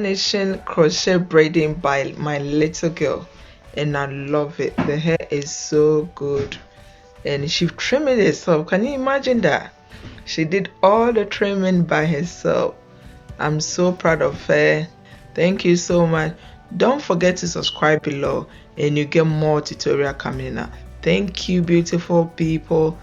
finishing crochet braiding by my little girl, and I love it. The hair is so good, and she trimmed it herself. Can you imagine that? She did all the trimming by herself. I'm so proud of her. Thank you so much. Don't forget to subscribe below, and you get more tutorial coming up. Thank you, beautiful people.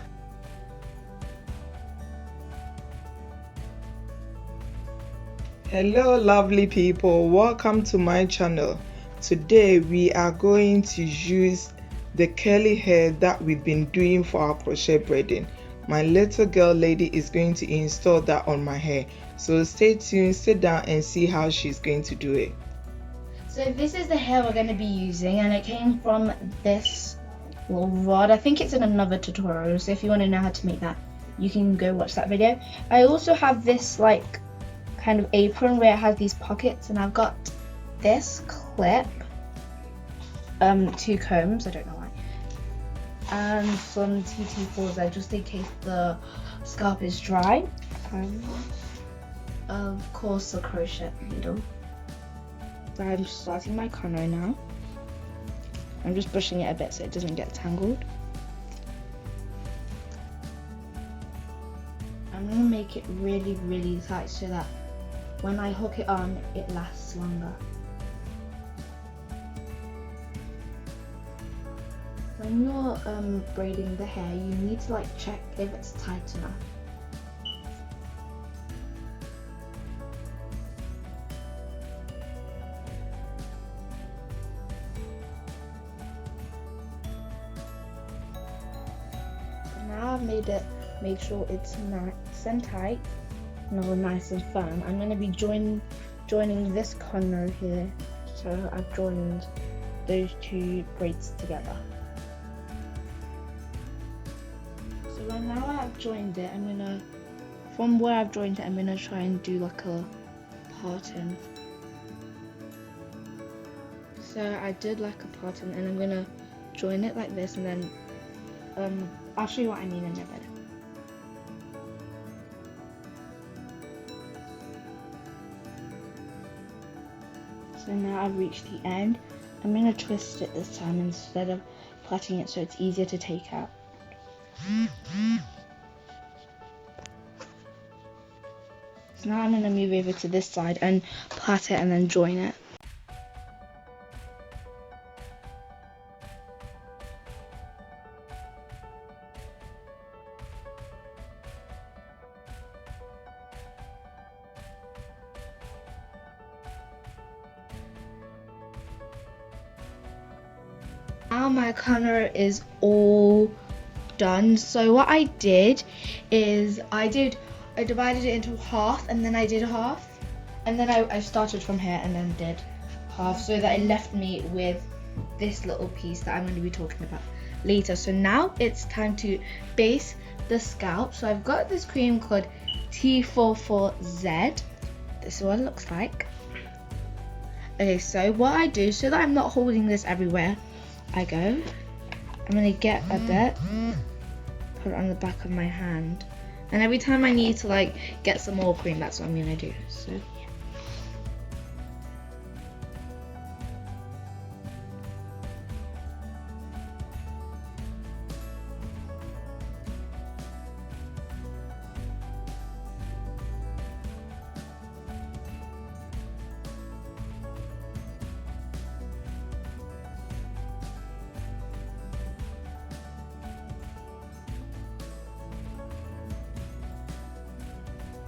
Hello lovely people, welcome to my channel. Today we are going to use the curly hair that we've been doing for our crochet braiding. My little girl lady is going to install that on my hair, so stay tuned, sit down and see how she's going to do it. So this is the hair we're going to be using, and it came from this little rod. I think it's in another tutorial, so if you want to know how to make that, you can go watch that video. I also have this like kind of apron where it has these pockets, and I've got this clip, 2 combs, I don't know why, and some TT4s there just in case the scalp is dry, of course a crochet needle. So I'm starting my cornrow now. I'm just brushing it a bit so it doesn't get tangled. I'm going to make it really tight so that when I hook it on, it lasts longer. When you're braiding the hair, you need to like check if it's tight enough. Now I've made sure it's nice and tight. No, nice and firm. I'm going to be joining this cornrow here, so I've joined those 2 braids together. So now I've joined it, from where I've joined it, I'm gonna try and do like a pattern. So I did like a pattern, and I'm gonna join it like this, and then I'll show you what I mean in a bit. So now I've reached the end. I'm going to twist it this time instead of plaiting it so it's easier to take out. So now I'm going to move over to this side and plait it and then join it. Now my cornrow is all done. So what I did is I divided it into half, and then I did half, and then I started from here and then did half, so that it left me with this little piece that I'm going to be talking about later. So now it's time to base the scalp. So I've got this cream called T44Z. This is what it looks like. Okay, so what I do, so that I'm not holding this everywhere I go, I'm going to get a bit, put it on the back of my hand, and every time I need to like get some more cream, that's what I'm going to do. So yeah.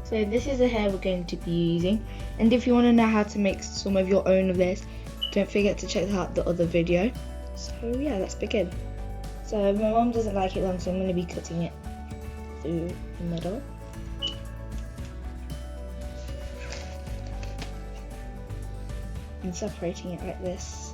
So this is the hair we're going to be using, and if you want to know how to make some of your own of this, don't forget to check out the other video. So yeah, let's begin. So my mom doesn't like it long, so I'm going to be cutting it through the middle. And separating it like this.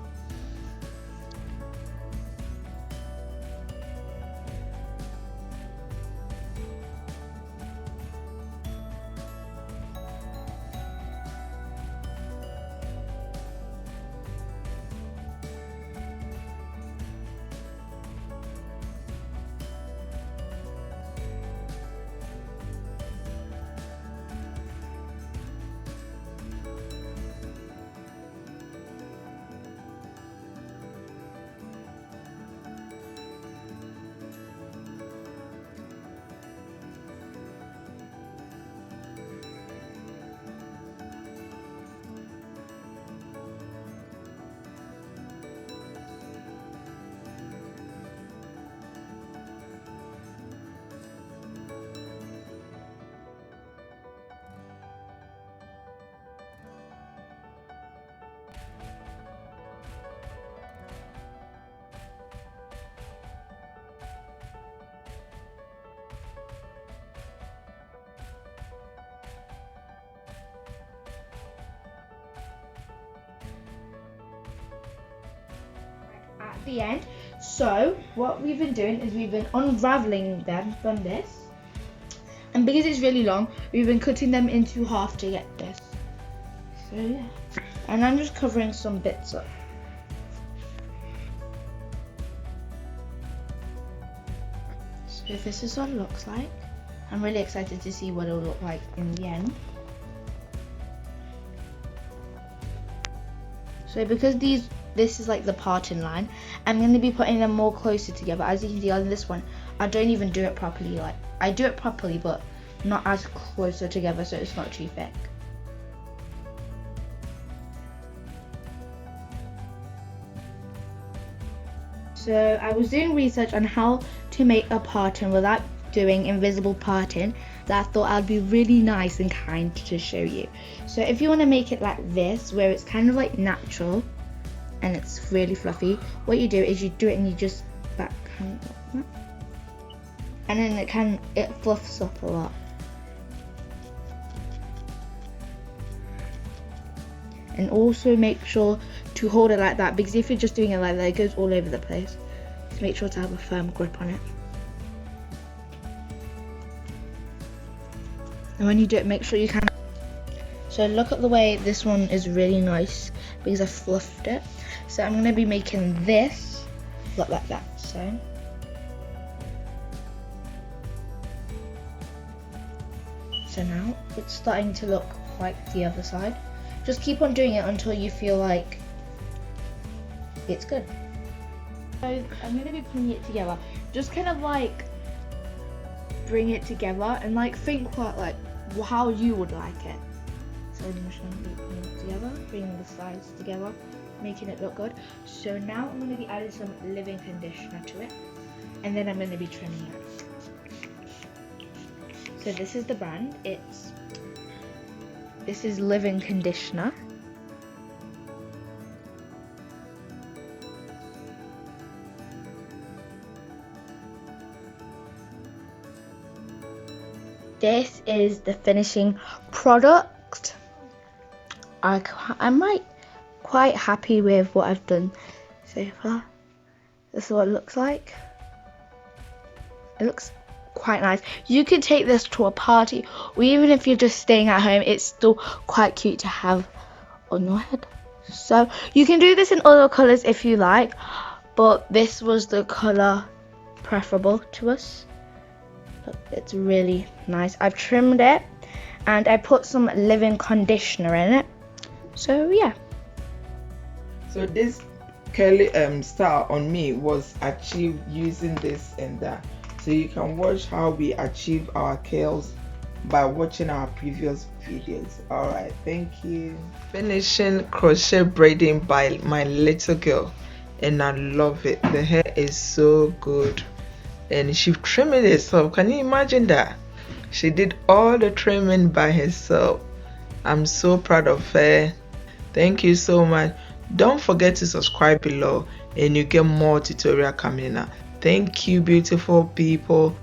at the end. So what we've been doing is we've been unraveling them from this, and because it's really long, we've been cutting them into half to get this. So yeah, and I'm just covering some bits up. So this is what it looks like. I'm really excited to see what it'll look like in the end. So because this is like the parting line, I'm going to be putting them more closer together. As you can see on this one, I don't even do it properly. Like, I do it properly, but not as closer together, so it's not too thick. So I was doing research on how to make a parting without doing invisible parting, that I thought I'd be really nice and kind to show you. So if you want to make it like this, where it's kind of like natural and it's really fluffy, what you do is you do it and you just backhand like that, and then it fluffs up a lot. And also make sure to hold it like that, because if you're just doing it like that, it goes all over the place. So make sure to have a firm grip on it. And when you do it, make sure you can. So look at the way this one is really nice because I fluffed it. So I'm going to be making this look like that. So now it's starting to look like the other side. Just keep on doing it until you feel like it's good. So I'm going to be putting it together. Just kind of like bring it together and like think like how you would like it. So I'm just going to be putting it together, bringing the sides together, making it look good. So now I'm going to be adding some leave-in conditioner to it, and then I'm going to be trimming it. So this is the brand. This is leave-in conditioner. This is the finishing product. I'm like quite happy with what I've done so far. This is what it looks like. It looks quite nice. You could take this to a party, or even if you're just staying at home, it's still quite cute to have on your head. So you can do this in other colors if you like, but this was the color preferable to us. Look, it's really nice. I've trimmed it and I put some leave-in conditioner in it. So yeah. So this curly style on me was achieved using this and that. So you can watch how we achieve our curls by watching our previous videos. Alright, thank you. Finishing crochet braiding by my little girl, and I love it. The hair is so good, and she trimmed it herself. Can you imagine that? She did all the trimming by herself. I'm so proud of her. Thank you so much. Don't forget to subscribe below and you get more tutorial coming up. Thank you, beautiful people.